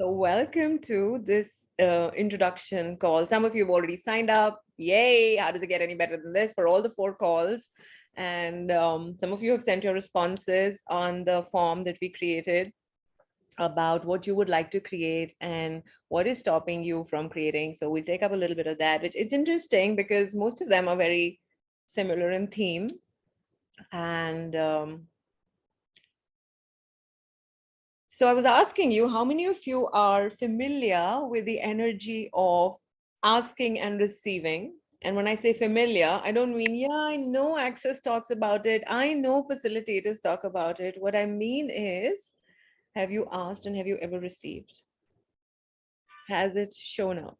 So welcome to this introduction call. Some of you have already signed up. Yay! How does it get any better than this for all the 4 calls? And some of you have sent your responses on the form that we created about what you would like to create and what is stopping you from creating. So we'll take up a little bit of that, which it's interesting because most of them are very similar in theme. And so I was asking you, how many of you are familiar with the energy of asking and receiving? And when I say familiar, I don't mean, yeah, I know Access talks about it. I know facilitators talk about it. What I mean is, have you asked and have you ever received? Has it shown up?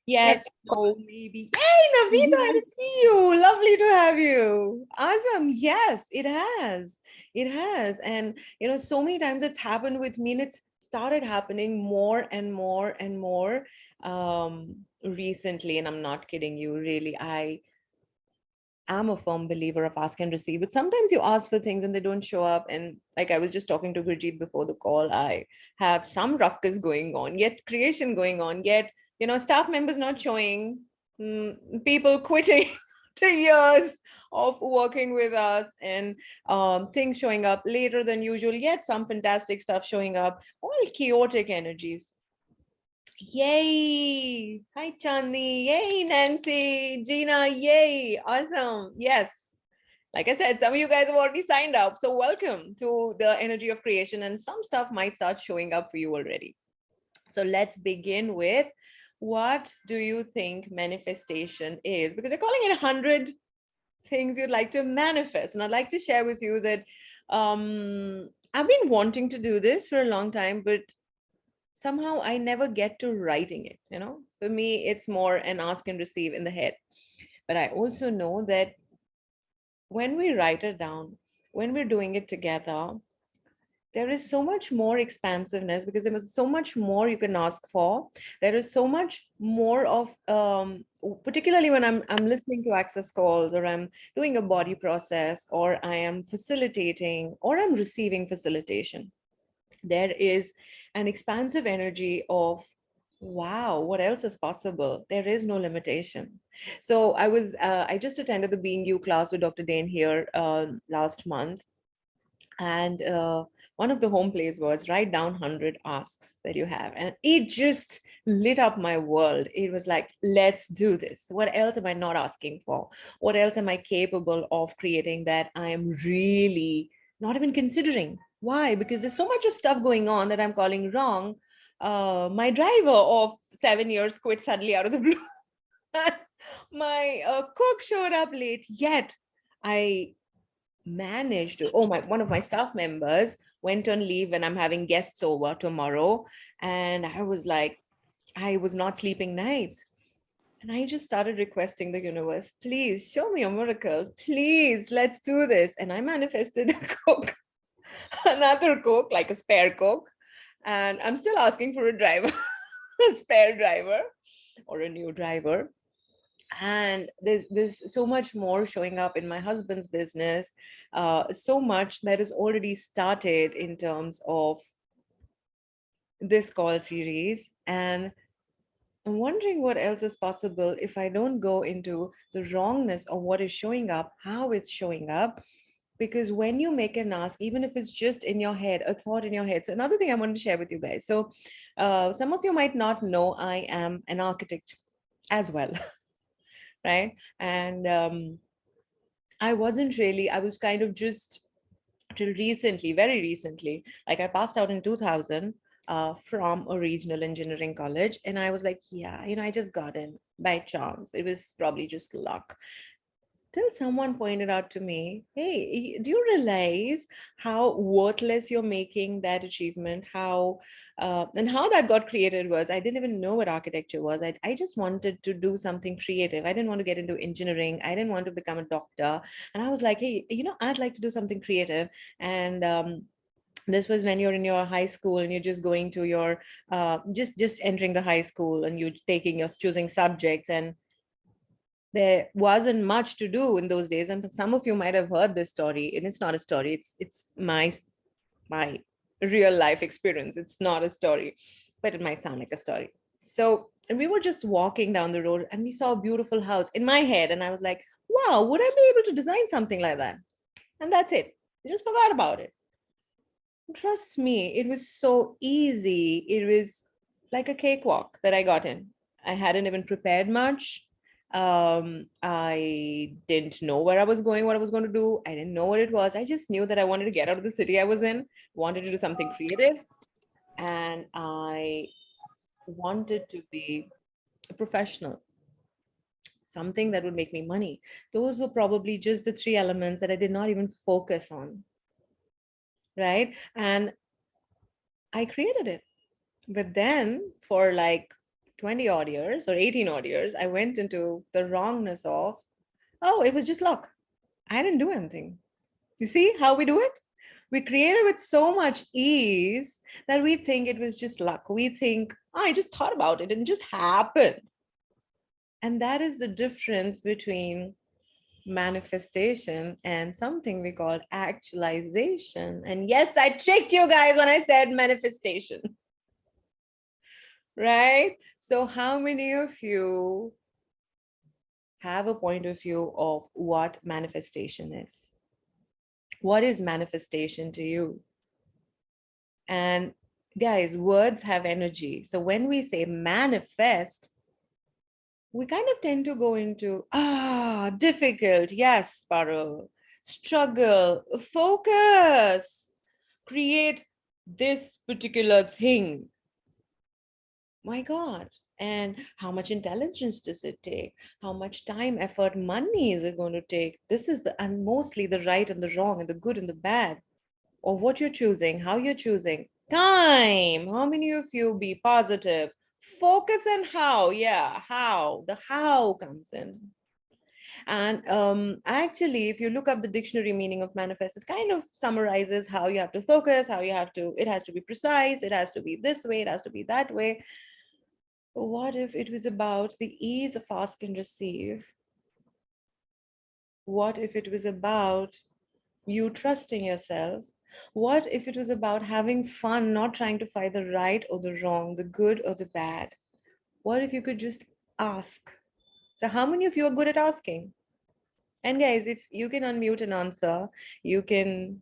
Yes, no, maybe. Hey, Navita, I didn't see you. Lovely to have you. Awesome. Yes, it has. It has. And, so many times it's happened with me and it's started happening more and more and more recently. And I'm not kidding you, really. I am a firm believer of ask and receive, but sometimes you ask for things and they don't show up. And like I was just talking to Gurjeet before the call, I have some ruckus going on, yet creation going on, yet, staff members not showing, people quitting to years of working with us, and things showing up later than usual, yet some fantastic stuff showing up, all chaotic energies. Yay! Hi, Chandni. Yay, Nancy. Gina. Yay! Awesome. Yes. Like I said, some of you guys have already signed up. So welcome to the energy of creation, and some stuff might start showing up for you already. So let's begin with, what do you think manifestation is? Because they're calling it 100 things you'd like to manifest. And I'd like to share with you that I've been wanting to do this for a long time, but somehow I never get to writing it. For me, it's more an ask and receive in the head. But I also know that when we write it down, when we're doing it together, there is so much more expansiveness because there is so much more you can ask for. There is so much more of, particularly when I'm listening to access calls, or I'm doing a body process, or I am facilitating, or I'm receiving facilitation. There is an expansive energy of, wow, what else is possible? There is no limitation. So I just attended the Being You class with Dr. Dane here last month. And one of the home plays was write down 100 asks that you have. And it just lit up my world. It was like, let's do this. What else am I not asking for? What else am I capable of creating that I am really not even considering? Why? Because there's so much of stuff going on that I'm calling wrong. My driver of 7 years quit suddenly out of the blue. My cook showed up late, yet I managed to, one of my staff members went on leave when I'm having guests over tomorrow. And I was like, I was not sleeping nights. And I just started requesting the universe, please show me a miracle. Please, let's do this. And I manifested a cook, another cook, like a spare cook. And I'm still asking for a driver, a spare driver or a new driver. And there's so much more showing up in my husband's business, so much that is already started in terms of this call series. And I'm wondering what else is possible if I don't go into the wrongness of what is showing up, how it's showing up. Because when you make an ask, even if it's just in your head, a thought in your head. So another thing I wanted to share with you guys. So some of you might not know I am an architect as well. Right? And I was kind of just till recently, very recently, like I passed out in 2000 from a regional engineering college. And I was like, yeah, I just got in by chance. It was probably just luck. Till someone pointed out to me, hey, do you realize how worthless you're making that achievement? And how that got created was, I didn't even know what architecture was. I just wanted to do something creative. I didn't want to get into engineering. I didn't want to become a doctor. And I was like, hey, I'd like to do something creative. And this was when you're in your high school and you're just going to your just entering the high school, and you're choosing subjects, and there wasn't much to do in those days. And some of you might have heard this story, and it's not a story, it's my real life experience. It's not a story, but it might sound like a story. So, and we were just walking down the road and we saw a beautiful house in my head. And I was like, wow, would I be able to design something like that? And that's it. I just forgot about it. Trust me, it was so easy. It was like a cakewalk that I got in. I hadn't even prepared much. I didn't know where I was going, what I was going to do. I didn't know what it was. I just knew that I wanted to get out of the city I was in, wanted to do something creative, and I wanted to be a professional, something that would make me money. Those were probably just the three elements that I did not even focus on, right? And I created it. But then for like 20 odd years or 18 odd years, I went into the wrongness of, oh, it was just luck. I didn't do anything. You see how we do it? We create it with so much ease that we think it was just luck. We think, oh, I just thought about it and it just happened. And that is the difference between manifestation and something we call actualization. And yes, I tricked you guys when I said manifestation. Right? So, how many of you have a point of view of what manifestation is? What is manifestation to you? And guys, words have energy. So, when we say manifest, we kind of tend to go into, difficult. Yes, Parul. Struggle, focus, create this particular thing. My God. And how much intelligence does it take? How much time, effort, money is it going to take? This is the, and mostly the right and the wrong and the good and the bad of what you're choosing, how you're choosing. Time. How many of you be positive? Focus and how. Yeah, how. The how comes in. And actually, if you look up the dictionary meaning of manifest, it kind of summarizes how you have to focus, how you have to, it has to be precise, it has to be this way, it has to be that way. What if it was about the ease of ask and receive? What if it was about you trusting yourself? What if it was about having fun, not trying to find the right or the wrong, the good or the bad? What if you could just ask? So, how many of you are good at asking? And guys, if you can unmute and answer, you can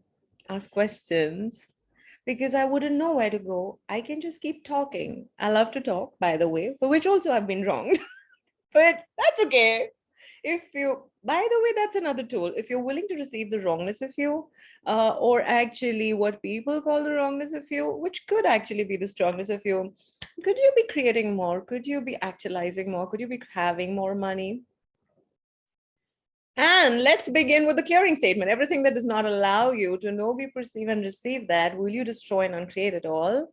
ask questions because I wouldn't know where to go. I can just keep talking. I love to talk, by the way, for which also I've been wronged. But that's okay. If you, by the way, that's another tool. If you're willing to receive the wrongness of you, or actually what people call the wrongness of you, which could actually be the strongness of you, could you be creating more? Could you be actualizing more? Could you be having more money? And let's begin with the clearing statement. Everything that does not allow you to know, be, perceive, and receive that, will you destroy and uncreate it all?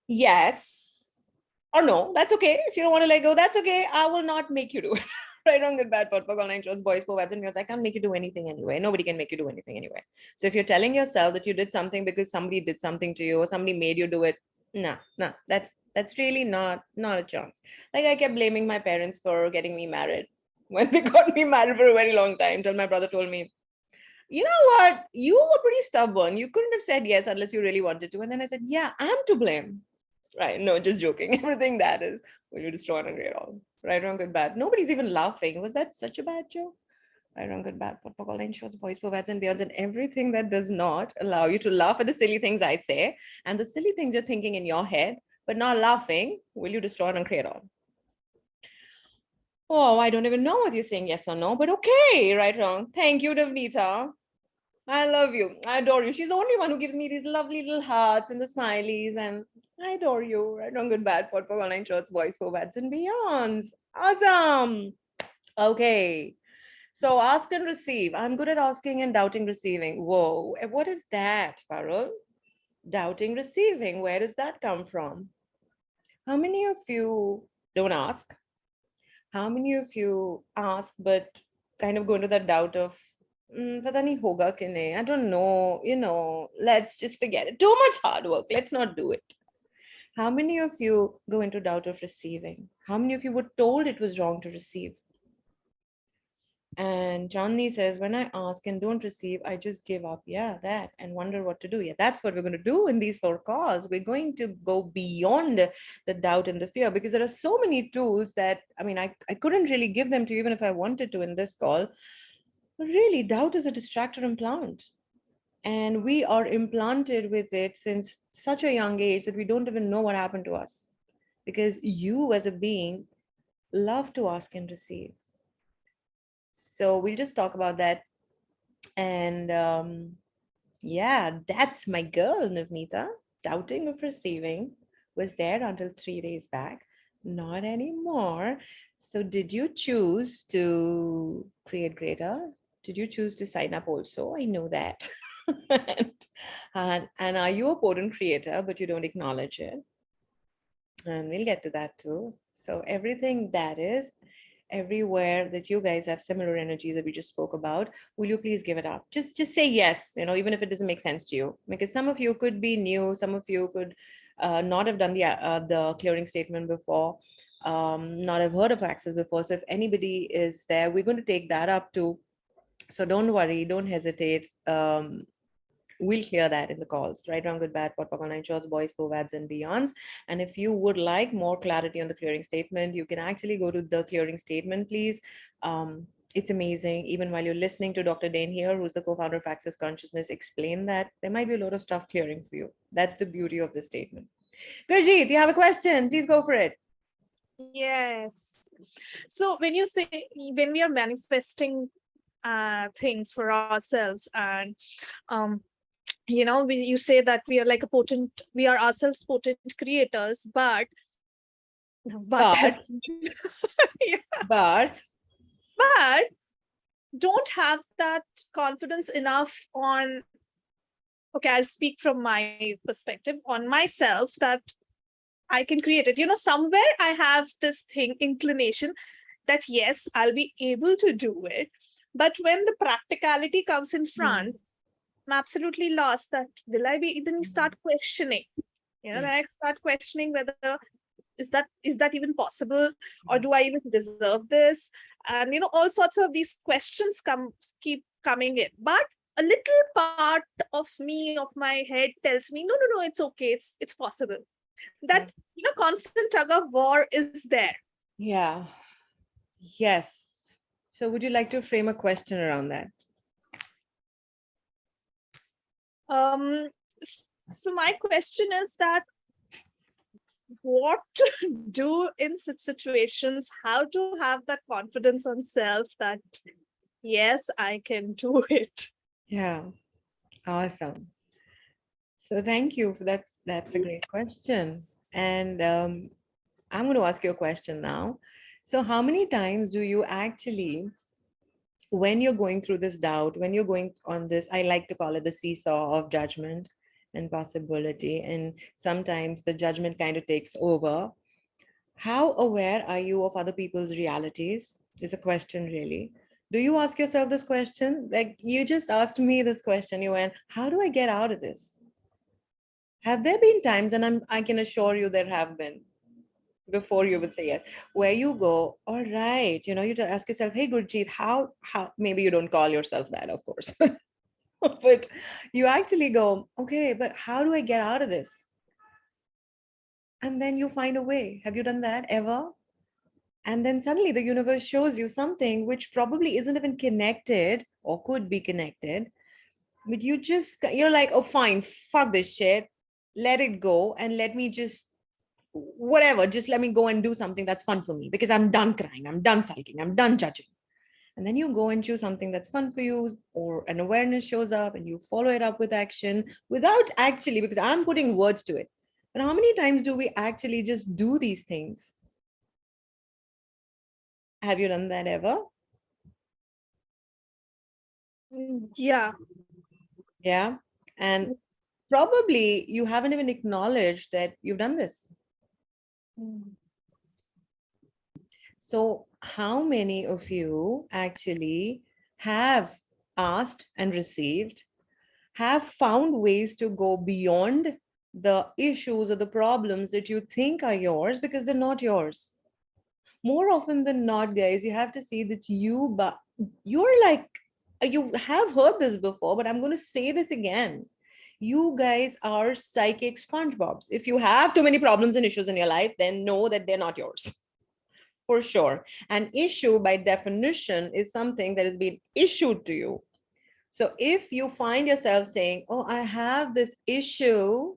Yes or no. That's okay. If you don't want to let go, that's okay. I will not make you do it. Right, wrong, good, bad, purple, nine, trust, boys, poets, and I can't make you do anything anyway. Nobody can make you do anything anyway. So if you're telling yourself that you did something because somebody did something to you or somebody made you do it, nah, that's really not a chance. Like I kept blaming my parents for getting me married when they got me married for a very long time till my brother told me, you know what, you were pretty stubborn. You couldn't have said yes unless you really wanted to. And then I said, yeah, I'm to blame. Right. No, just joking. Everything that is, will you destroy and uncreate all? Right, wrong, good, bad. Nobody's even laughing. Was that such a bad joke? Right, wrong, good, bad. Purple, line shorts, boys, bats, and beyonds, and everything that does not allow you to laugh at the silly things I say and the silly things you're thinking in your head, but not laughing. Will you destroy and uncreate all? Oh, I don't even know what you're saying, yes or no, but okay. Right, wrong. Thank you, Navneeta. I love you. I adore you. She's the only one who gives me these lovely little hearts and the smileys, and I adore you. Right, wrong, good, bad, pot, online shorts, boys, bats, and beyonds. Awesome. Okay. So ask and receive. I'm good at asking and doubting receiving. Whoa. What is that, Parul? Doubting receiving. Where does that come from? How many of you don't ask? How many of you ask but kind of go into that doubt of पता नहीं होगा कि नहीं, I don't know, let's just forget it. Too much hard work. Let's not do it. How many of you go into doubt of receiving? How many of you were told it was wrong to receive? And Johnny says, when I ask and don't receive, I just give up. Yeah, that, and wonder what to do. Yeah, that's what we're going to do in these 4 calls. We're going to go beyond the doubt and the fear, because there are so many tools that, I mean, I couldn't really give them to you even if I wanted to in this call. But really, doubt is a distractor implant. And we are implanted with it since such a young age that we don't even know what happened to us. Because you, as a being, love to ask and receive. So we'll just talk about that. And yeah, that's my girl, Navneeta. Doubting of receiving was there until 3 days back. Not anymore. So did you choose to create greater? Did you choose to sign up also? I know that. and, and are you a potent creator, but you don't acknowledge it? And we'll get to that too. So everything that is, everywhere that you guys have similar energies that we just spoke about, will you please give it up? Just say yes, even if it doesn't make sense to you, because some of you could be new, some of you could not have done the clearing statement before, not have heard of access before. So if anybody is there, we're going to take that up too. So don't worry, don't hesitate. We'll clear that in the calls. Right, wrong, good, bad, pot, nine shorts, boys, povads, and beyonds. And if you would like more clarity on the clearing statement, you can actually go to the clearing statement, please. It's amazing. Even while you're listening to Dr. Dane here, who's the co-founder of Access Consciousness, explain that there might be a lot of stuff clearing for you. That's the beauty of the statement. Gurjeet, you have a question? Please go for it. Yes. So when you say, when we are manifesting things for ourselves, and you say that we are like we are ourselves potent creators, but But, yeah, but, but don't have that confidence enough on, okay, I'll speak from my perspective on myself, that I can create it. Somewhere I have this inclination that yes, I'll be able to do it. But when the practicality comes in front, I'm absolutely lost. That will I be? Then you start questioning. Then I start questioning whether is that even possible, or do I even deserve this? And all sorts of these questions keep coming in. But a little part of me, of my head, tells me, no, it's okay. It's possible. That constant tug of war is there. yeah, yes. So would you like to frame a question around that? So my question is that what to do in such situations, how to have that confidence on self that yes, I can do it. Yeah, awesome. So thank you for that. That's a great question. And I'm going to ask you a question now. So how many times do you actually, when you're going through this doubt, when you're going on this, I like to call it the seesaw of judgment and possibility, and sometimes the judgment kind of takes over. How aware are you of other people's realities? Is a question really. Do you ask yourself this question? Like you just asked me this question. You went, how do I get out of this? Have there been times, and I can assure you there have been, before you would say yes, where you go, all right, you to ask yourself, hey Gurjeet, how maybe you don't call yourself that, of course, but you actually go, okay, but how do I get out of this? And then you find a way. Have you done that ever? And then suddenly the universe shows you something which probably isn't even connected or could be connected, but you're like, oh fine, fuck this shit, let it go, and let me just whatever, just let me go and do something that's fun for me, because I'm done crying, I'm done sulking, I'm done judging. And then you go and choose something that's fun for you, or an awareness shows up and you follow it up with action without actually, because I'm putting words to it. But how many times do we actually just do these things? Have you done that ever? Yeah. Yeah. And probably you haven't even acknowledged that you've done this. So, how many of you actually have asked and received, have found ways to go beyond the issues or the problems that you think are yours because they're not yours? More often than not, guys, you have to see that you're like, you have heard this before, but I'm going to say this again. You guys are psychic SpongeBobs. If you have too many problems and issues in your life, then know that they're not yours. For sure. An issue, by definition, is something that has been issued to you. So if you find yourself saying, oh, I have this issue,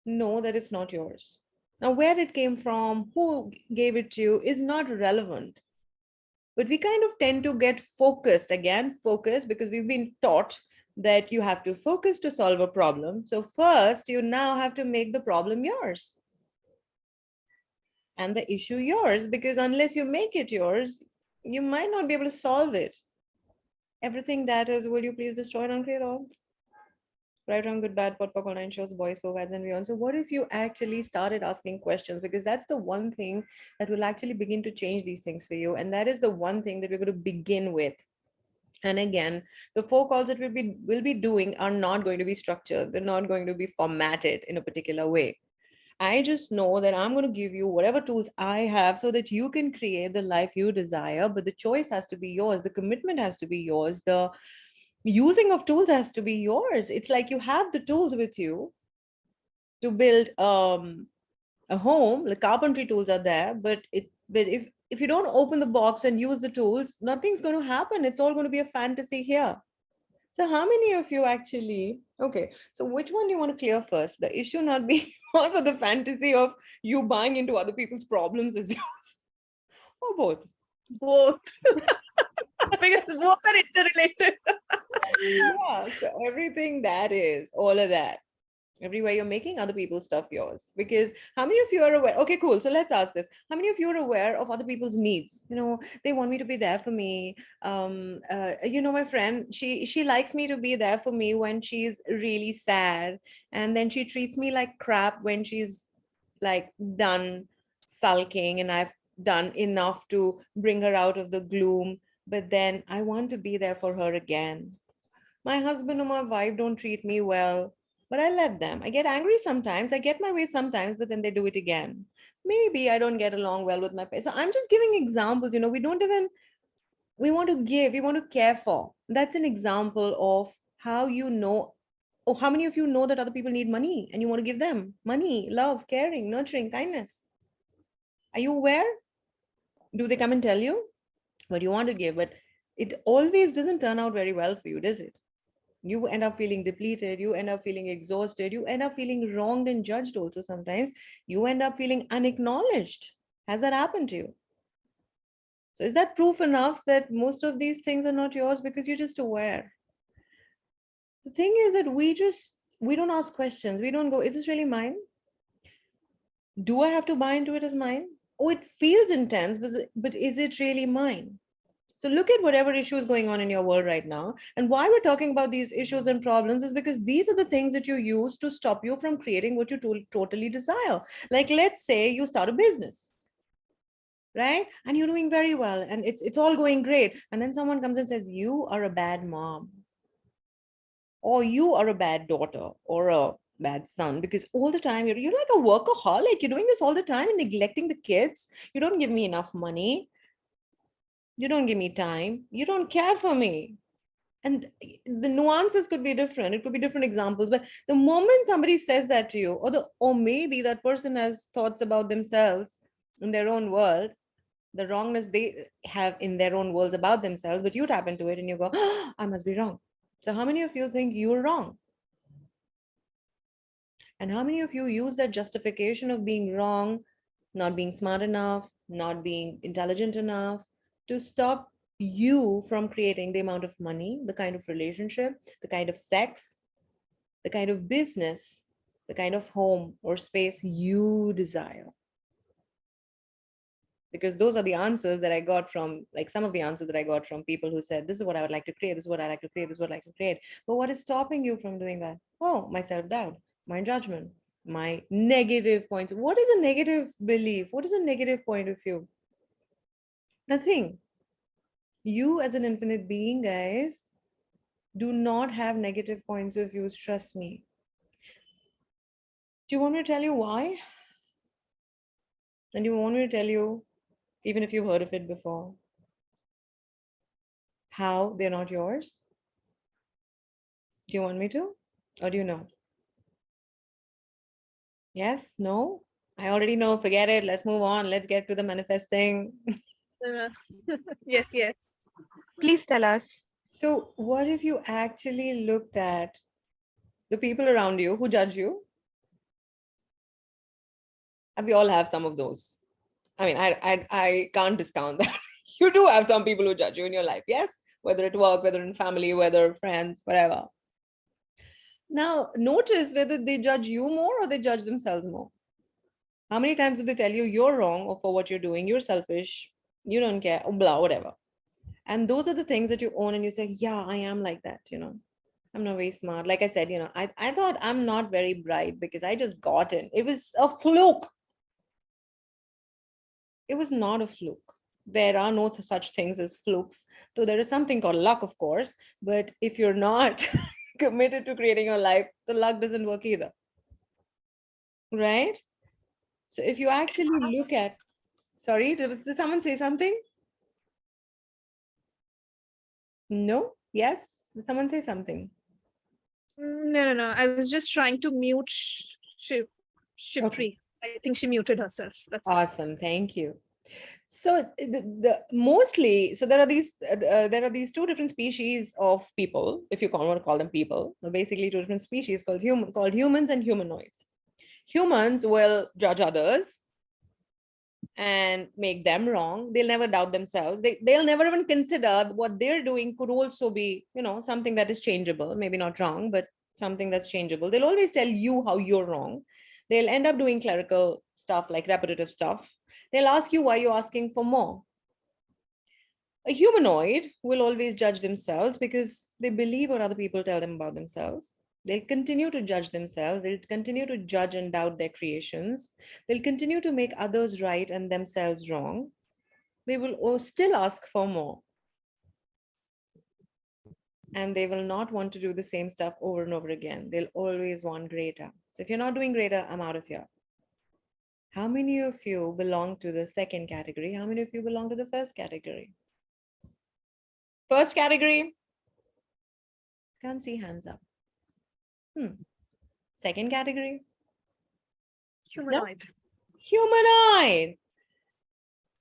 know that it's not yours. Now, where it came from, who gave it to you is not relevant. But we kind of tend to get focused, again, focused, because we've been taught that you have to focus to solve a problem. So first, you now have to make the problem yours and the issue yours, because unless you make it yours, you might not be able to solve it. Everything that is, will you please destroy and uncreate all? Right, wrong, good, bad, pot, all nine shows, boys, provides, and beyond. So, what if you actually started asking questions? Because that's the one thing that will actually begin to change these things for you. And that is the one thing that we're going to begin with. And again, the 4 calls that will be doing are not going to be structured. They're not going to be formatted in a particular way. I just know that I'm going to give you whatever tools I have so that you can create the life you desire, but the choice has to be yours. The commitment has to be yours. The using of tools has to be yours. It's like you have the tools with you to build a home. The carpentry tools are there, but if you don't open the box and use the tools, nothing's going to happen. It's all going to be a fantasy here. So how many of you actually, okay, so which one do you want to clear first? The issue not being yours, or the fantasy of you buying into other people's problems is yours? Or both? Both. Because both are interrelated. Yeah, so everything that is, all of that, everywhere you're making other people's stuff yours. Because how many of you are aware? Okay, cool. So let's ask this. How many of you are aware of other people's needs? They want me to be there for me. My friend, she likes me to be there for me when she's really sad. And then she treats me like crap when she's like done sulking and I've done enough to bring her out of the gloom. But then I want to be there for her again. My husband or my wife don't treat me well, but I let them. I get angry sometimes. I get my way sometimes, but then they do it again. Maybe I don't get along well with my parents. So I'm just giving examples. We don't even, we want to give, we want to care for. That's an example of how or how many of you know that other people need money and you want to give them money, love, caring, nurturing, kindness? Are you aware? Do they come and tell you what you want to give? But it always doesn't turn out very well for you, does it? You end up feeling depleted, you end up feeling exhausted, you end up feeling wronged and judged also. Sometimes you end up feeling unacknowledged. Has that happened to you? So is that proof enough that most of these things are not yours because you're just aware? The thing is that we don't ask questions. We don't go, is this really mine? Do I have to buy into it as mine? Oh, it feels intense, but is it really mine? So look at whatever issue is going on in your world right now. And why we're talking about these issues and problems is because these are the things that you use to stop you from creating what you totally desire. Like, let's say you start a business, right? And you're doing very well and it's all going great. And then someone comes and says, you are a bad mom, or you are a bad daughter, or a bad son, because all the time you're like a workaholic. You're doing this all the time and neglecting the kids. You don't give me enough money. You don't give me time. You don't care for me. And the nuances could be different. It could be different examples. But the moment somebody says that to you, or maybe that person has thoughts about themselves in their own world, the wrongness they have in their own worlds about themselves, but you tap into it and you go, oh, I must be wrong. So how many of you think you're wrong? And how many of you use that justification of being wrong, not being smart enough, not being intelligent enough, to stop you from creating the amount of money, the kind of relationship, the kind of sex, the kind of business, the kind of home or space you desire? Because those are the answers that I got from, like, some of the answers that I got from people who said, this is what I would like to create, this is what I like to create, this is what I like to create. But what is stopping you from doing that? Oh, my self-doubt, my judgment, my negative points. What is a negative belief? What is a negative point of view? Nothing. You as an infinite being, guys, do not have negative points of views. Trust me. Do you want me to tell you why? And do you want me to tell you, even if you've heard of it before? how they're not yours? Do you want me to? Or do you know? Yes? No? I already know. Forget it. Let's move on. Let's get to the manifesting. Uh, yes, yes. Please tell us. So, what if you actually looked at the people around you who judge you? And we all have some of those. I mean, I can't discount that. You do have some people who judge you in your life, yes? Whether at work, whether in family, whether friends, whatever. Now, notice whether they judge you more or they judge themselves more. How many times do they tell you you're wrong or for what you're doing, you're selfish, you don't care, or blah, whatever. And those are the things that you own and you say, yeah, I am like that, I'm not very smart. Like I said, I thought I'm not very bright because I just got in. It was a fluke. It was not a fluke. There are no such things as flukes. So there is something called luck, of course. But if you're not committed to creating your life, the luck doesn't work either. Right? So if you actually look at, sorry, did someone say something? No? Yes? Did someone say something? No, no, no. I was just trying to mute Okay. Shipri. I think she muted herself. That's it. Awesome. Thank you. So the mostly, so there are these two different species of people, if you want to call them people. So basically, two different species called humans and humanoids. Humans will judge others and make them wrong. They'll never doubt themselves. They'll never even consider what they're doing could also be, something that is changeable. Maybe not wrong, but something that's changeable. They'll always tell you how you're wrong. They'll end up doing clerical stuff, like repetitive stuff. They'll ask you why you're asking for more. A humanoid will always judge themselves because they believe what other people tell them about themselves. They'll continue to judge themselves. They'll continue to judge and doubt their creations. They'll continue to make others right and themselves wrong. They will still ask for more. And they will not want to do the same stuff over and over again. They'll always want greater. So if you're not doing greater, I'm out of here. How many of you belong to the second category? How many of you belong to the first category? First category? Can't see hands up. Second category? No? Humanoid. Humanoid.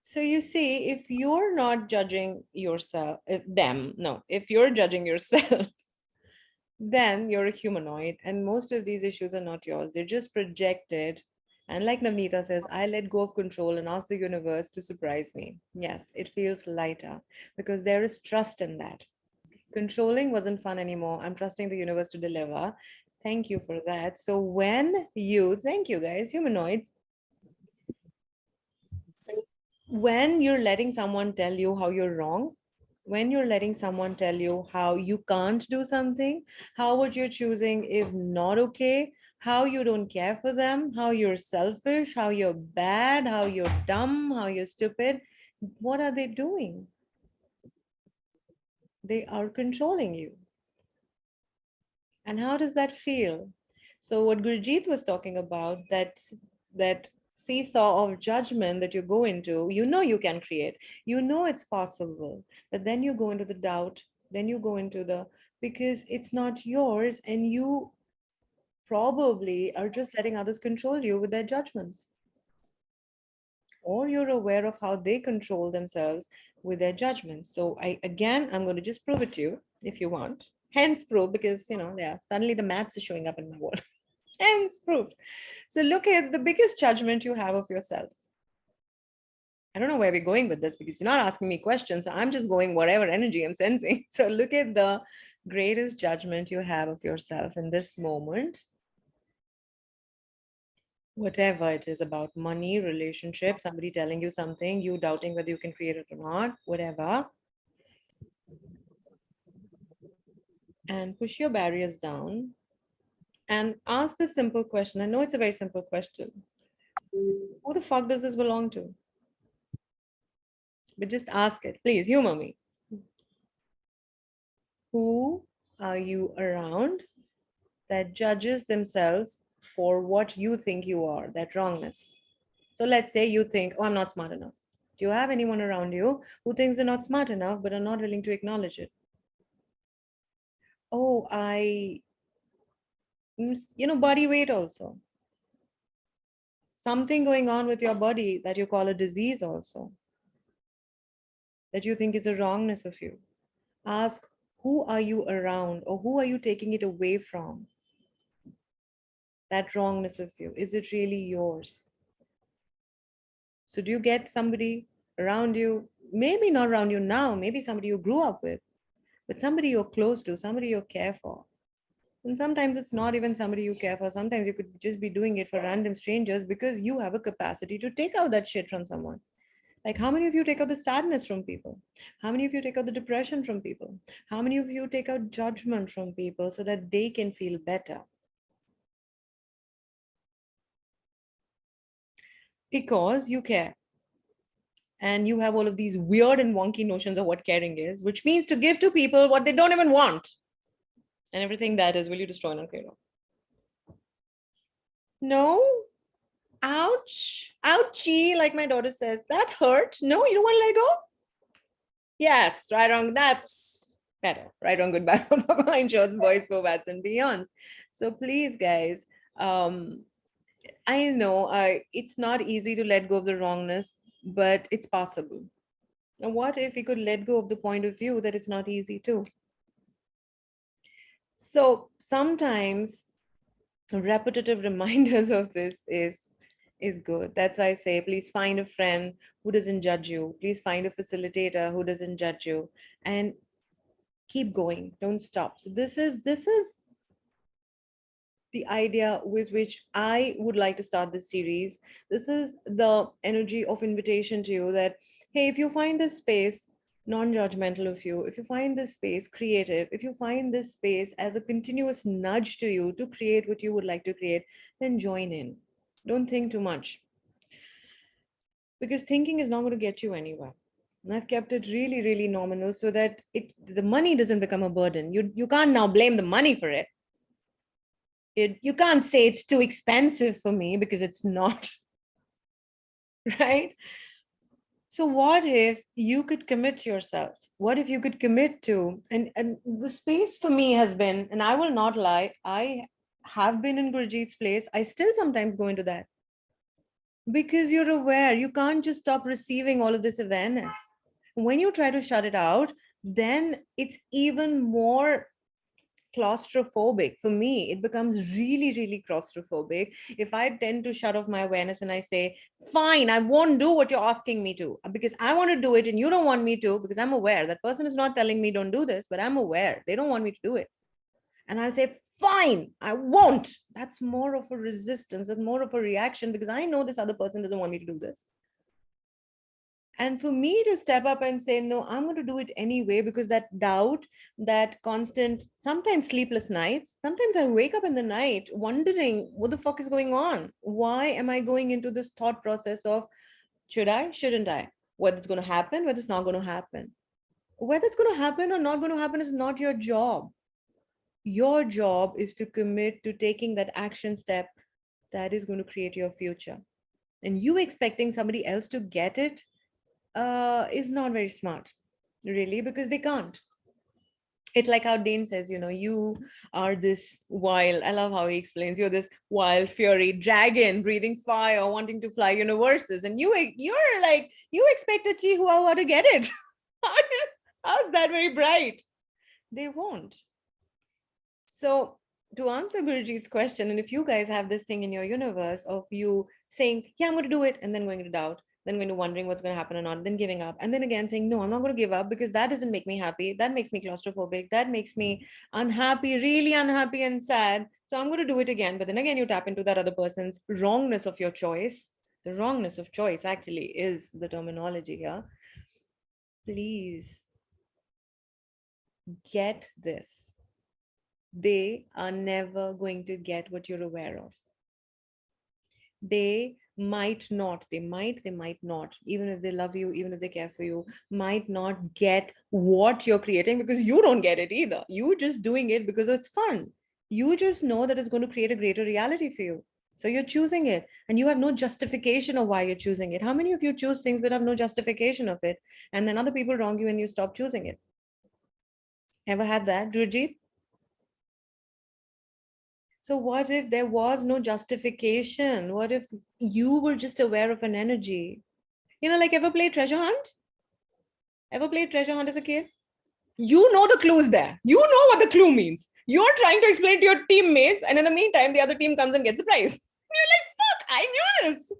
So you see, if you're not judging yourself, if you're judging yourself, then you're a humanoid. And most of these issues are not yours. They're just projected. And like Navneeta says, I let go of control and ask the universe to surprise me. Yes, it feels lighter because there is trust in that. Controlling wasn't fun anymore. I'm trusting the universe to deliver. Thank you for that. So thank you guys, humanoids, when you're letting someone tell you how you're wrong, when you're letting someone tell you how you can't do something, how what you're choosing is not okay, how you don't care for them, how you're selfish, how you're bad, how you're dumb, how you're stupid, what are they doing? They are controlling you. And how does that feel? So what Gurjeet was talking about, that seesaw of judgment that you go into, you can create, it's possible, but then you go into the doubt, then you go into the, because it's not yours, and you probably are just letting others control you with their judgments, or you're aware of how they control themselves with their judgments. So I'm going to just prove it to you if you want. Hence prove, because yeah, suddenly the maths is showing up in my world. Hence proved. So look at the biggest judgment you have of yourself. I don't know where we're going with this because you're not asking me questions. So I'm just going whatever energy I'm sensing. So look at the greatest judgment you have of yourself in this moment. Whatever it is, about money, relationship, somebody telling you something, you doubting whether you can create it or not, whatever. And push your barriers down and ask this simple question. I know it's a very simple question. Who the fuck does this belong to? But just ask it. Please humor me. Who are you around that judges themselves for what you think you are, that wrongness? So let's say you think, oh, I'm not smart enough. Do you have anyone around you who thinks they're not smart enough but are not willing to acknowledge it? Oh, body weight also. Something going on with your body that you call a disease also, that you think is a wrongness of you. Ask, who are you around or who are you taking it away from? That wrongness of you, is it really yours? So do you get somebody around you, maybe not around you now, maybe somebody you grew up with, but somebody you're close to, somebody you care for. And sometimes it's not even somebody you care for. Sometimes you could just be doing it for random strangers because you have a capacity to take out that shit from someone. Like, how many of you take out the sadness from people? How many of you take out the depression from people? How many of you take out judgment from people so that they can feel better? Because you care. And you have all of these weird and wonky notions of what caring is, which means to give to people what they don't even want. And everything that is, will you destroy and uncreate? No. Ouch. Ouchie, like my daughter says. That hurt. No, you don't want to let go? Yes, right, wrong. That's better. Right, wrong, good, bad, line shorts, boys, bats, and beyonds. So please, guys, I know it's not easy to let go of the wrongness, but it's possible. Now, what if we could let go of the point of view that it's not easy too? So sometimes repetitive reminders of this is good. That's why I say, please find a friend who doesn't judge you. Please find a facilitator who doesn't judge you, and keep going. Don't stop. So this is the idea with which I would like to start this series. This is the energy of invitation to you that, hey, if you find this space non-judgmental of you, if you find this space creative, if you find this space as a continuous nudge to you to create what you would like to create, then join in. Don't think too much, because thinking is not going to get you anywhere. And I've kept it really, really nominal so that the money doesn't become a burden. You can't now blame the money for it. You can't say it's too expensive for me, because it's not. Right? So what if you could commit yourself? What if you could commit to, and the space for me has been, and I will not lie, I have been in Gurjeet's place. I still sometimes go into that, because you're aware. You can't just stop receiving all of this awareness. When you try to shut it out, then it's even more claustrophobic. For me, it becomes really, really claustrophobic if I tend to shut off my awareness and I say, fine, I won't do what you're asking me to, because I want to do it and you don't want me to, because I'm aware that person is not telling me don't do this, but I'm aware they don't want me to do it. And I'll say, fine, I won't. That's more of a resistance and more of a reaction, because I know this other person doesn't want me to do this. And for me to step up and say, no, I'm going to do it anyway, because that doubt, that constant, sometimes sleepless nights, sometimes I wake up in the night wondering what the fuck is going on? Why am I going into this thought process of, should I, shouldn't I? Whether it's going to happen, whether it's not going to happen. Whether it's going to happen or not going to happen is not your job. Your job is to commit to taking that action step that is going to create your future. And you expecting somebody else to get it is not very smart, really, because they can't. It's like how Dane says, you are this wild, I love how he explains, you're this wild fury dragon breathing fire, wanting to fly universes. And you're like, you expect a chihuahua to get it. How's that very bright? They won't. So to answer Gurjeet's question, and if you guys have this thing in your universe of you saying, yeah, I'm going to do it, and then going to doubt, then going to wondering what's going to happen or not, then giving up, and then again saying, no, I'm not going to give up, because that doesn't make me happy. That makes me claustrophobic. That makes me unhappy, really unhappy and sad. So I'm going to do it again. But then again, you tap into that other person's wrongness of your choice. The wrongness of choice actually is the terminology here. Please get this. They are never going to get what you're aware of. They might not, they might not, even if they love you, even if they care for you, might not get what you're creating, because you don't get it either. You're just doing it because it's fun. You just know that it's going to create a greater reality for you. So you're choosing it and you have no justification of why you're choosing it. How many of you choose things but have no justification of it? And then other people wrong you and you stop choosing it. Ever had that, Gurjeet? So what if there was no justification? What if you were just aware of an energy? Like ever played treasure hunt? Ever played treasure hunt as a kid? You know the clues there. You know what the clue means. You're trying to explain to your teammates, and in the meantime, the other team comes and gets the prize. You're like, fuck, I knew this.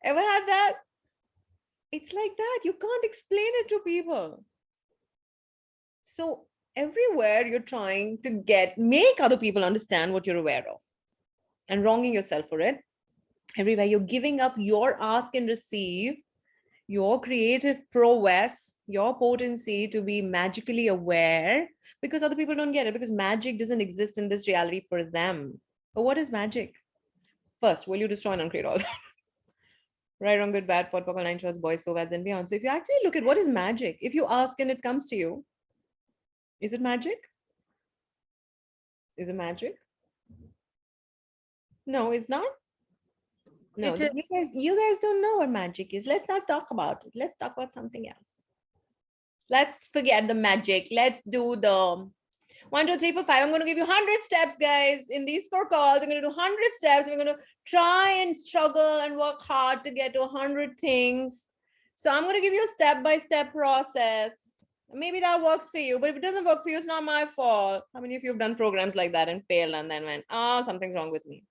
Ever had that? It's like that. You can't explain it to people. So everywhere you're trying to make other people understand what you're aware of and wronging yourself for it. Everywhere you're giving up your ask and receive, your creative prowess, your potency to be magically aware, because other people don't get it, because magic doesn't exist in this reality for them. But what is magic? First, will you destroy and uncreate all that? Right, wrong, good, bad, pot, poker, nine shots, boys, four and beyond. So if you actually look at what is magic, if you ask and it comes to you, is it magic? Is it magic? No, it's not. No, It is. you guys don't know what magic is. Let's not talk about it. Let's talk about something else. Let's forget the magic. Let's do the 1, 2, 3, 4, 5. I'm going to give you 100 steps, guys. In these 4 calls, I'm going to do 100 steps. We're going to try and struggle and work hard to get to 100 things. So I'm going to give you a step-by-step process. Maybe that works for you, but if it doesn't work for you, it's not my fault. How many of you have done programs like that and failed and then went, something's wrong with me?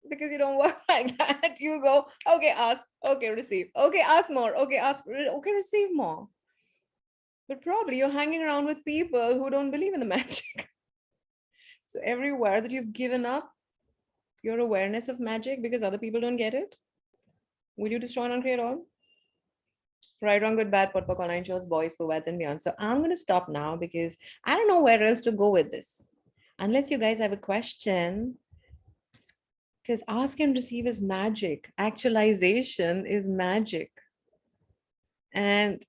Because you don't work like that. You go, okay, ask, okay, receive, okay, ask more, okay, ask, okay, receive more. But probably you're hanging around with people who don't believe in the magic. So everywhere that you've given up your awareness of magic because other people don't get it, will you destroy and uncreate all? Right, wrong, good, bad, pot, online shows, boys, perverts, and beyond. So I'm going to stop now because I don't know where else to go with this. Unless you guys have a question, because ask and receive is magic. Actualization is magic. And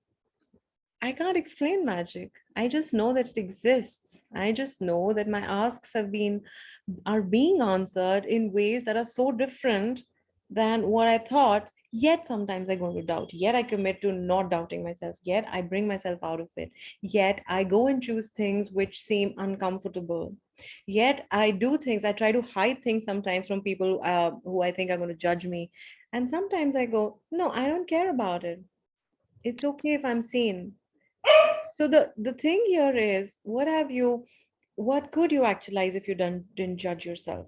I can't explain magic. I just know that it exists. I just know that my asks are being answered in ways that are so different than what I thought. Yet sometimes I go into doubt. Yet I commit to not doubting myself. Yet I bring myself out of it. Yet I go and choose things which seem uncomfortable. Yet I do things. I try to hide things sometimes from people who I think are going to judge me. And sometimes I go, no, I don't care about it. It's okay if I'm seen. So the thing here is, what could you actualize if you didn't judge yourself?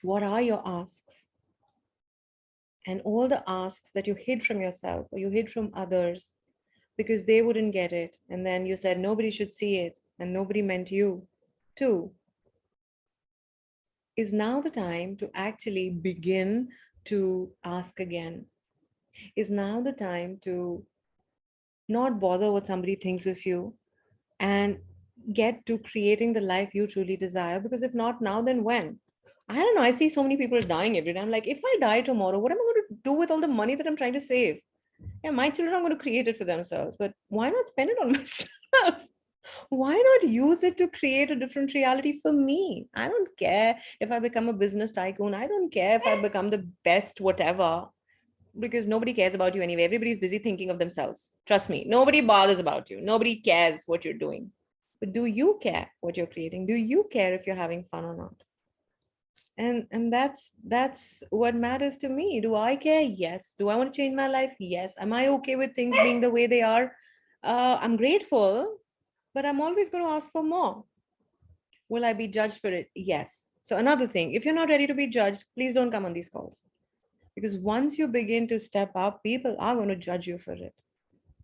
What are your asks? And all the asks that you hid from yourself or you hid from others because they wouldn't get it. And then you said nobody should see it and nobody meant you too. Is now the time to actually begin to ask again. Is now the time to not bother what somebody thinks of you and get to creating the life you truly desire. Because if not now, then when? I don't know. I see so many people dying every day. I'm like, if I die tomorrow, what am I going to do with all the money that I'm trying to save? Yeah, my children are going to create it for themselves, but why not spend it on myself? Why not use it to create a different reality for me? I don't care if I become a business tycoon. I don't care if I become the best whatever, because nobody cares about you anyway. Everybody's busy thinking of themselves. Trust me, nobody bothers about you. Nobody cares what you're doing. But do you care what you're creating? Do you care if you're having fun or not? And that's what matters to me. Do I care? Yes. Do I want to change my life? Yes. Am I okay with things being the way they are? I'm grateful, but I'm always going to ask for more. Will I be judged for it? Yes. So another thing, if you're not ready to be judged, please don't come on these calls. Because once you begin to step up, people are going to judge you for it.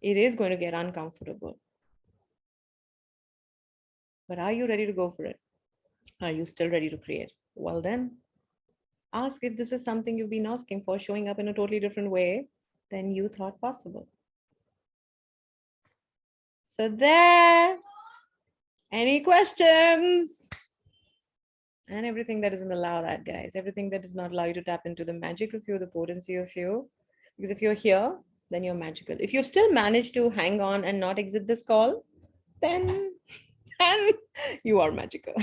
It is going to get uncomfortable. But are you ready to go for it? Are you still ready to create? Well, then ask if this is something you've been asking for, showing up in a totally different way than you thought possible. So there, any questions? And everything that doesn't allow that, guys, everything that does not allow you to tap into the magic of you, the potency of you. Because if you're here, then you're magical. If you still manage to hang on and not exit this call, then you are magical.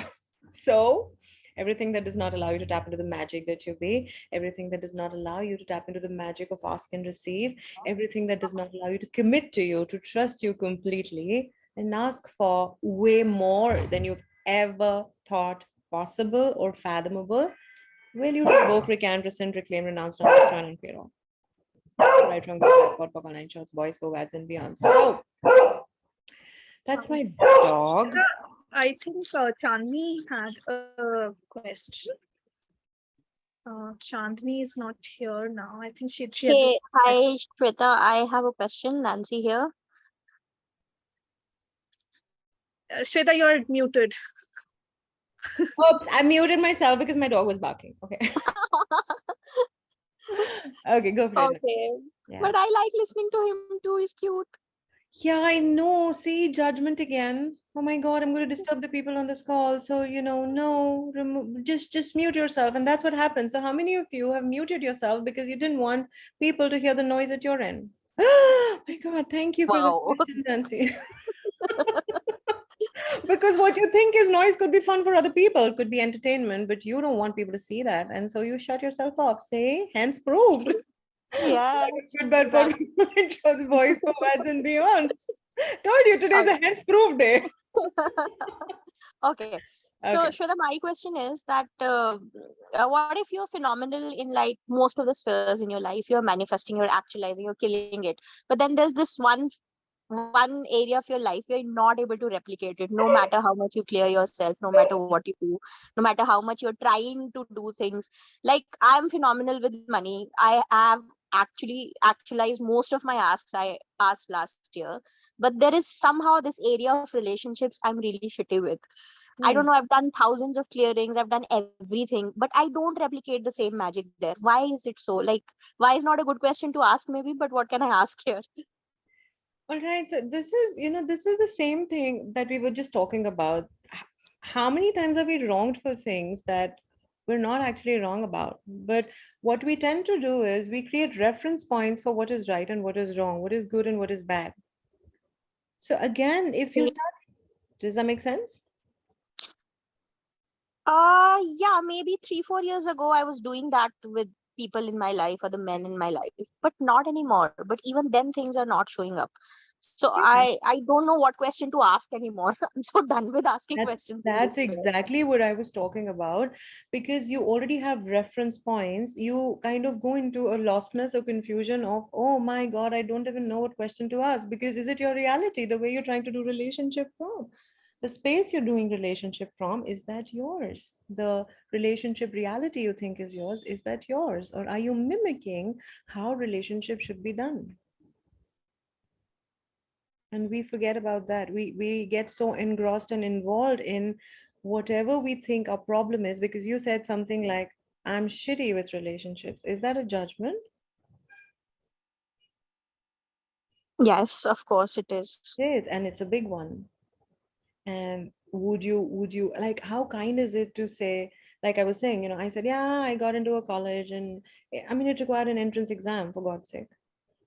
So everything that does not allow you to tap into the magic that you be, everything that does not allow you to tap into the magic of ask and receive, everything that does not allow you to commit to you, to trust you completely, and ask for way more than you've ever thought possible or fathomable, will you revoke, recant, rescind, reclaim, renounce, renounce, join, and clear all? Right, wrong, good, bad, pot, pock, nine shots, boys, go, ads, and beyond. So that's my dog. I think Chandni had a question. Chandni is not here now. I think she had. Hey, hi, Shweta. I have a question. Nancy here. Shweta, you're muted. Oops, I muted myself because my dog was barking. Okay. Okay, go for it. Okay. Yeah. But I like listening to him too. He's cute. Yeah, I know. See, judgment again. Oh my God, I'm going to disturb the people on this call. So, no, remove, just mute yourself. And that's what happens. So, how many of you have muted yourself because you didn't want people to hear the noise at your end? Oh my God, thank you for the Wow. question, Nancy. Because what you think is noise could be fun for other people, could be entertainment, but you don't want people to see that. And so you shut yourself off. Say, hence proved. Yes. Good bad That, for voice for words and beyond. Told you today's a okay. hence proof day. Okay. So, Okay. Shweta, my question is that what if you're phenomenal in like most of the spheres in your life? You're manifesting, you're actualizing, you're killing it. But then there's this one area of your life you're not able to replicate it, no matter how much you clear yourself, no matter what you do, no matter how much you're trying to do things. Like, I'm phenomenal with money. I have actually actualized most of my asks I asked last year, but there is somehow this area of relationships I'm really shitty with. I don't Hmm. know, I've done thousands of clearings, I've done everything, but I don't replicate the same magic there. Why is it so? Like, why is not a good question to ask maybe, but what can I ask here? All right. So this is the same thing that we were just talking about. How many times are we wronged for things that we're not actually wrong about? But what we tend to do is we create reference points for what is right and what is wrong, what is good and what is bad. So again, if you start, does that make sense? Yeah, maybe 3, 4 years ago, I was doing that with people in my life or the men in my life, but not anymore. But even then, things are not showing up. So Yeah. I don't know what question to ask anymore. I'm so done with asking That's questions in that's this way. exactly what I was talking about, because you already have reference points. You kind of go into a lostness or confusion of, oh my God, I don't even know what question to ask, because is it your reality, the way you're trying to do relationship from? The space you're doing relationship from, is that yours? The relationship reality you think is yours, is that yours? Or are you mimicking how relationship should be done? And we forget about that. We get so engrossed and involved in whatever we think our problem is, because you said something like, I'm shitty with relationships. Is that a judgment? Yes, of course it is. It is, and it's a big one. And would you like, how kind is it to say, like I was saying, I said, yeah, I got into a college, and I mean, it required an entrance exam, for God's sake.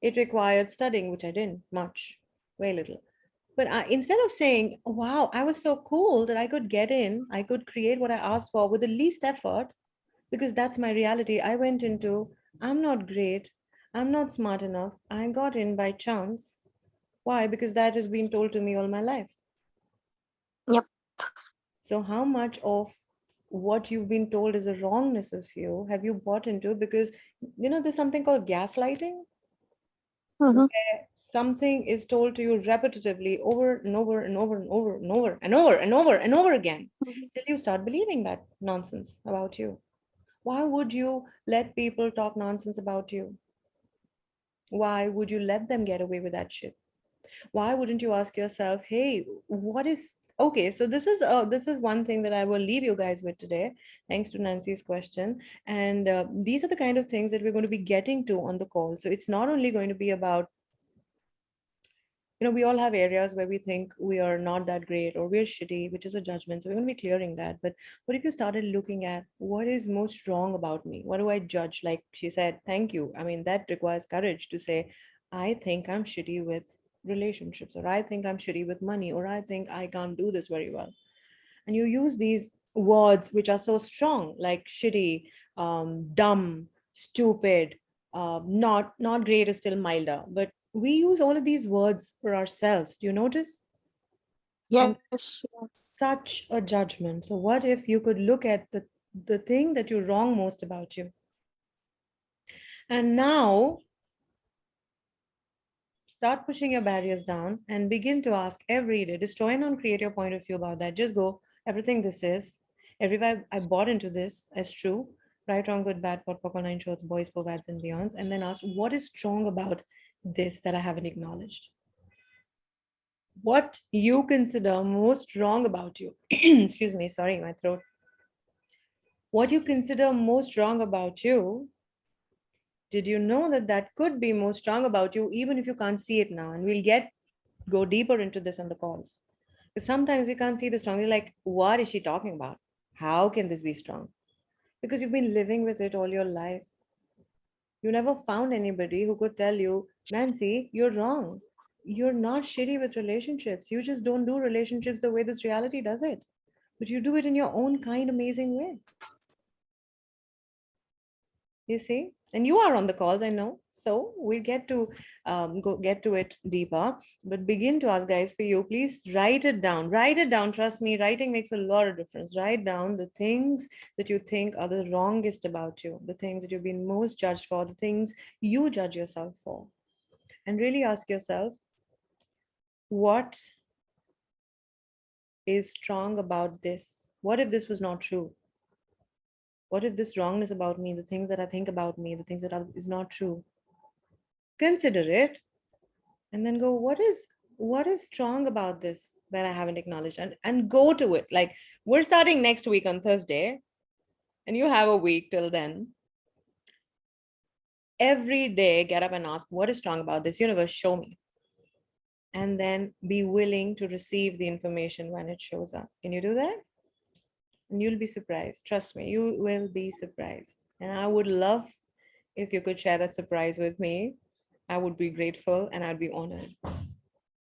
It required studying, which I didn't much, very little. But instead of saying, wow, I was so cool that I could get in, I could create what I asked for with the least effort, because that's my reality. I went into, I'm not great, I'm not smart enough, I got in by chance. Why? Because that has been told to me all my life. Yep. So, how much of what you've been told is a wrongness of you have you bought into? Because, there's something called gaslighting, Mm-hmm. where something is told to you repetitively over and over and over and over and over and over and over and over again, till you start believing that nonsense about you. Why would you let people talk nonsense about you? Why would you let them get away with that shit? Why wouldn't you ask yourself, hey, what is okay? So this is one thing that I will leave you guys with today, thanks to Nancy's question. And these are the kind of things that we're going to be getting to on the call. So it's not only going to be about, we all have areas where we think we are not that great or we're shitty, which is a judgment. So we're going to be clearing that. But what if you started looking at what is most wrong about me? What do I judge? Like she said, thank you. I mean, that requires courage to say, I think I'm shitty with relationships, or I think I'm shitty with money, or I think I can't do this very well. And you use these words which are so strong, like shitty, dumb, stupid, not great is still milder. But we use all of these words for ourselves. Do you notice? And Yes. such a judgment. So what if you could look at the thing that you wrong most about you? And now start pushing your barriers down and begin to ask every day. Destroy and create your point of view about that. Just go, everything this is, everywhere I bought into this as true, right, wrong, good, bad, pot, poco, nine shorts, boys, povads, and beyonds. And then ask, what is strong about this that I haven't acknowledged? What you consider most wrong about you. Excuse me, sorry, my throat. What you consider most wrong about you, did you know that that could be most strong about you, even if you can't see it now? And we'll go deeper into this on the calls. Because sometimes we can't see the strong. You're like, what is she talking about? How can this be strong? Because you've been living with it all your life. You never found anybody who could tell you, Nancy, you're wrong. You're not shitty with relationships. You just don't do relationships the way this reality does it. But you do it in your own kind, amazing way. You see? And you are on the calls, I know. So we'll get to get to it deeper. But begin to ask, guys, for you, please write it down. Write it down. Trust me, writing makes a lot of difference. Write down the things that you think are the wrongest about you, the things that you've been most judged for, the things you judge yourself for. And really ask yourself, what is strong about this? What if this was not true? What if this wrongness about me, the things that I think about me, the things that is not true? Consider it and then go, what is strong about this that I haven't acknowledged? And go to it. Like, we're starting next week on Thursday, and you have a week till then. Every day, get up and ask, what is strong about this? Universe, show me. And then be willing to receive the information when it shows up. Can you do that? And you'll be surprised. Trust me, you will be surprised. And I would love if you could share that surprise with me. I would be grateful and I'd be honored.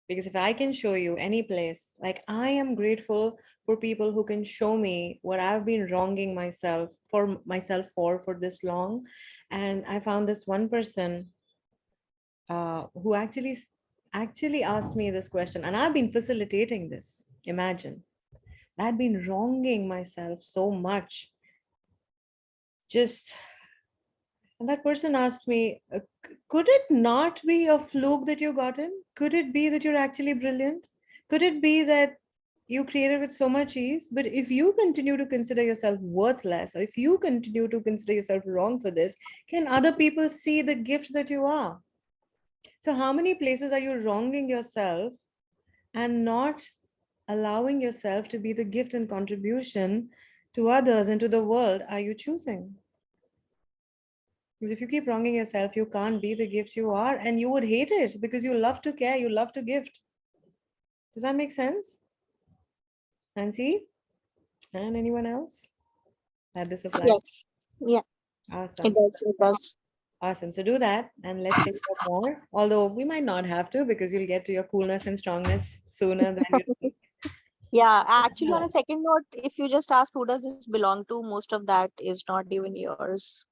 Because if I can show you any place, like, I am grateful for people who can show me what I've been wronging myself for this long. And I found this one person who actually asked me this question, and I've been facilitating this. Imagine, I'd been wronging myself so much. And that person asked me, could it not be a fluke that you got in? Could it be that you're actually brilliant? Could it be that you created with so much ease? But if you continue to consider yourself worthless, or if you continue to consider yourself wrong for this, can other people see the gift that you are? So how many places are you wronging yourself and not allowing yourself to be the gift and contribution to others and to the world are you choosing? Because if you keep wronging yourself, you can't be the gift you are, and you would hate it because you love to care, you love to gift. Does that make sense? Nancy? And anyone else? That this applies? Yes. Yeah, Awesome. it does. It does. Awesome. So do that and let's take up more. Although we might not have to, because you'll get to your coolness and strongness sooner than you think. Yeah, actually, on Yeah. a second note, if you just ask who does this belong to, most of that is not even yours.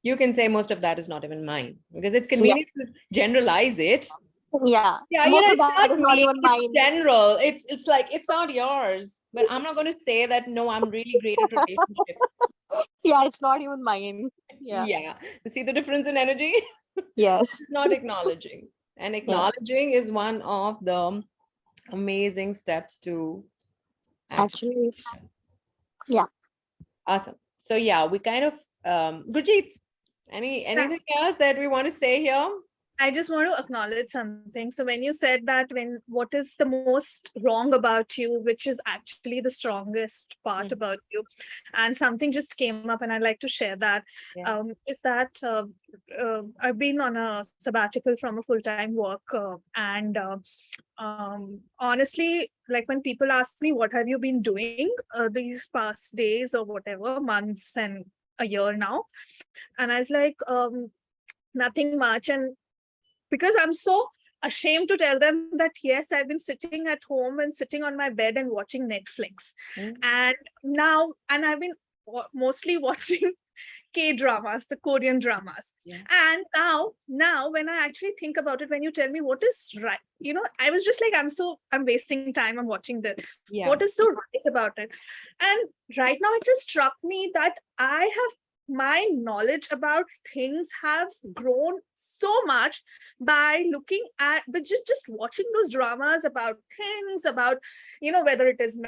You can say most of that is not even mine, because it's Yeah, convenient to generalize it. yeah. Yeah, Most of it's that not is not me, even it's mine. general. It's like, it's not yours. But I'm not going to say that, no, I'm really great at relationships. Yeah, it's not even mine. Yeah. Yeah. You see the difference in energy? Yes. Not acknowledging. And Yeah. acknowledging is one of the amazing steps to actually. Actually, it's yeah. Awesome. So yeah, we kind of Gurjeet, anything else that we want to say here? I just want to acknowledge something. So when you said that, when what is the most wrong about you, which is actually the strongest part Mm. about you, and something just came up, and I'd like to share that. Yeah. Is that I've been on a sabbatical from a full-time work, and honestly, like when people ask me, "What have you been doing these past days or whatever months and a year now?" and I was like, nothing much, and because I'm so ashamed to tell them that yes, I've been sitting at home and sitting on my bed and watching Netflix. Mm. And I've been mostly watching K-dramas, the Korean dramas. Yeah. And now when I actually think about it, when you tell me what is right, I was just like, I'm wasting time. I'm watching this. Yeah. What is so right about it? And right now it just struck me that my knowledge about things have grown so much by looking at, but just watching those dramas about things, about, whether it is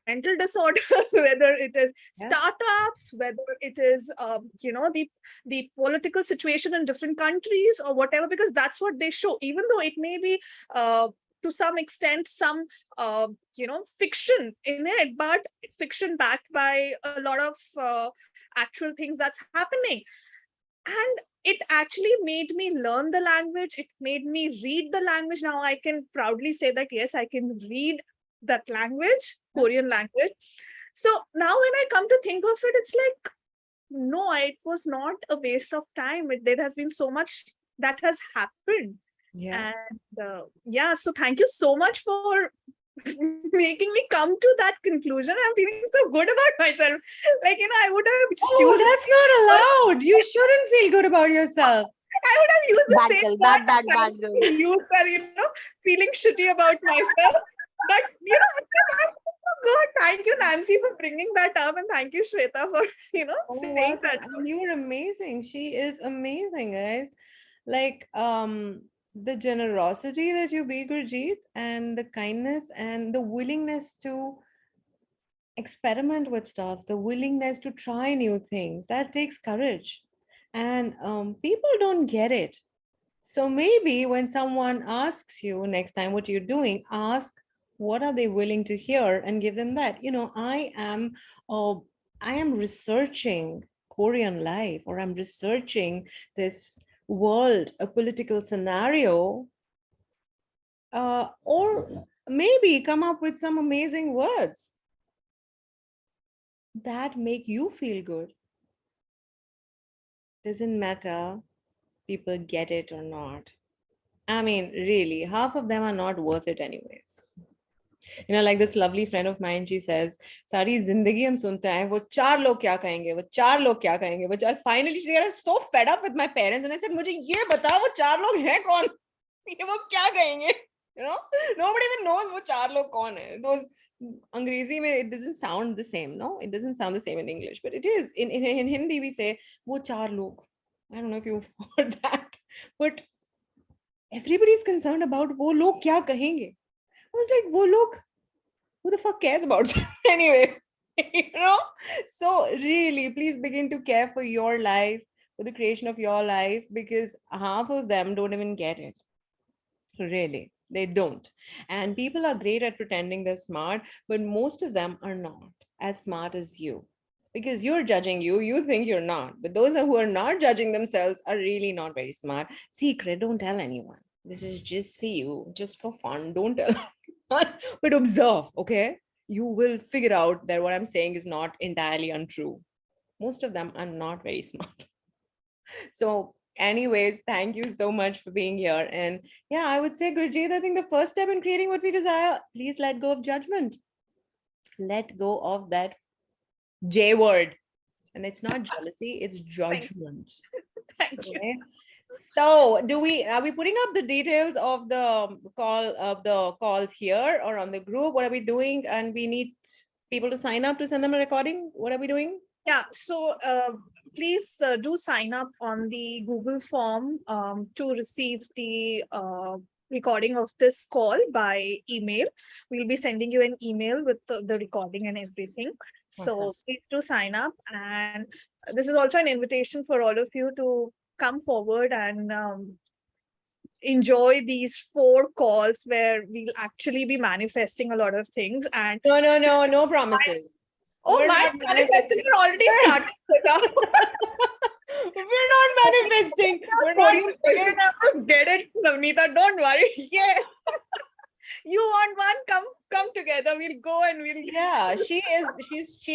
mental disorders, whether it is Yeah. startups, whether it is, the political situation in different countries or whatever, because that's what they show, even though it may be to some extent some fiction in it, but fiction backed by a lot of actual things that's happening. And it actually made me learn the language. It made me read the language. Now I can proudly say that yes, I can read that language, Korean language. So now when I come to think of it, it's like, no, it was not a waste of time. There has been so much that has happened. Yeah. And so thank you so much for making me come to that conclusion. I'm feeling so good about myself. Like, I would have Oh, that's not allowed. You shouldn't feel good about yourself. I would have used the Bad same girl, word bad, bad, that bad girl. you were, feeling shitty about myself. But, I'm so good. Thank you, Nancy, for bringing that up. And thank you, Shweta, for, Oh, saying welcome. that. And you were amazing. She is amazing, guys. Like, the generosity that you be, Gurjeet, and the kindness and the willingness to experiment with stuff, the willingness to try new things, that takes courage. And people don't get it. So maybe when someone asks you next time what you're doing, ask what are they willing to hear and give them that. Uh, I am researching Korean life, or I'm researching this world, a political scenario, or maybe come up with some amazing words that make you feel good. Doesn't matter people get it or not. I mean, really, half of them are not worth it anyways. Like this lovely friend of mine, she says, सारी जिंदगी हम सुनते हैं वो चार लोग क्या कहेंगे, वो चार लोग क्या कहेंगे, वो चार. Finally she got so fed up with my parents, and I said, मुझे ये बता वो चार लोग हैं कौन, ये वो क्या कहेंगे. Nobody even knows वो चार लोग कौन है. Those अंग्रेजी में, it doesn't sound the same. No, it doesn't sound the same in English, but it is in Hindi we say वो चार लोग. I don't know if you've heard that, but everybody is concerned about वो लोग क्या कहेंगे. I was like, वो लोग, who the fuck cares about them anyway? So really, please begin to care for your life, for the creation of your life, because half of them don't even get it. Really, they don't. And people are great at pretending they're smart, but most of them are not as smart as you, because you're judging you think you're not, but those who are not judging themselves are really not very smart. Secret, don't tell anyone. This is just for you, just for fun. Don't tell anyone, but observe. Okay, you will figure out that what I'm saying is not entirely untrue. Most of them are not very smart. So anyways, thank you so much for being here. And yeah, I would say, Gurjeet, I think the first step in creating what we desire, please let go of judgment. Let go of that J word. And it's not jealousy, it's judgment. Thank you. Okay. So are we putting up the details of the calls here or on the group? What are we doing? And we need people to sign up to send them a recording. What are we doing? Yeah, so please do sign up on the Google form to receive the recording of this call by email. We'll be sending you an email with the recording and everything. So Awesome. please do sign up. And this is also an invitation for all of you to come forward and enjoy these 4 calls where we'll actually be manifesting a lot of things. And No promises. We're my not manifestation already started. We're not manifesting. We're not. Get it, Navneeta. Don't worry. Yeah. You want one? Come together. We'll go and we'll. Yeah, she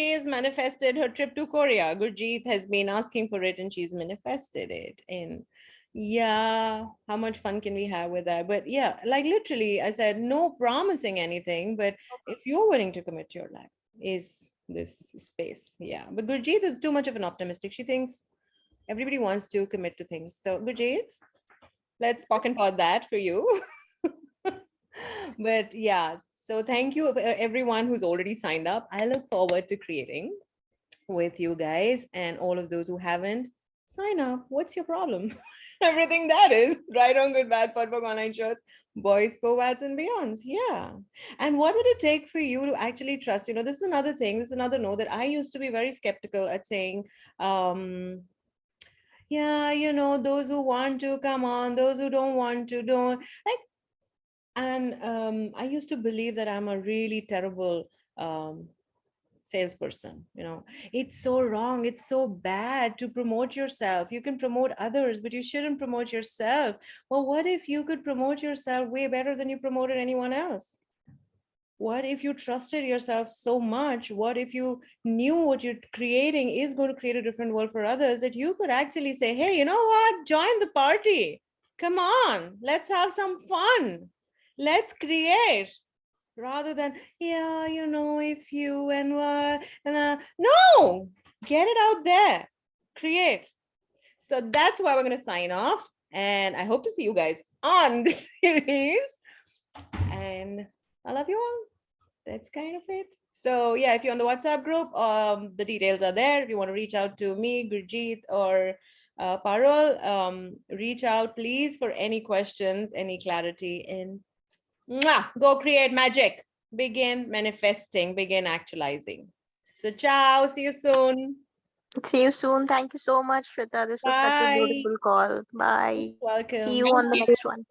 is manifested her trip to Korea. Gurjeet has been asking for it, and she's manifested it. And Yeah, how much fun can we have with that? But yeah, like literally, I said no promising anything, but if you're willing to commit your life, is this space. Yeah. But Gurjeet is too much of an optimistic. She thinks everybody wants to commit to things. So Gurjeet, let's pock and pod that for you. But yeah, so thank you everyone who's already signed up. I look forward to creating with you guys, and all of those who haven't, sign up. What's your problem? Everything that is right on good bad fun book online shirts, boys, powats, and beyonds. Yeah. And what would it take for you to actually trust? This is another thing, this is another note that I used to be very skeptical at saying, yeah, those who want to come on, those who don't want to don't, like. And I used to believe that I'm a really terrible salesperson. It's so wrong, it's so bad to promote yourself. You can promote others, but you shouldn't promote yourself. Well, what if you could promote yourself way better than you promoted anyone else? What if you trusted yourself so much? What if you knew what you're creating is going to create a different world for others, that you could actually say, hey, you know what, join the party, come on, let's have some fun, let's create, rather than, yeah, if you and what, and no, get it out there, create. So that's why we're going to sign off, and I hope to see you guys on the series, and I love you all. That's kind of it. So yeah, if you're on the WhatsApp group, the details are there. If you want to reach out to me, Gurjeet, or Parul, reach out please for any questions, any clarity, and go create magic. Begin manifesting, begin actualizing. So ciao, see you soon. See you soon. Thank you so much, Shweta. This was such a Bye. beautiful call. Bye. See Welcome. you on the next one.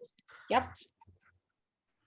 Yep.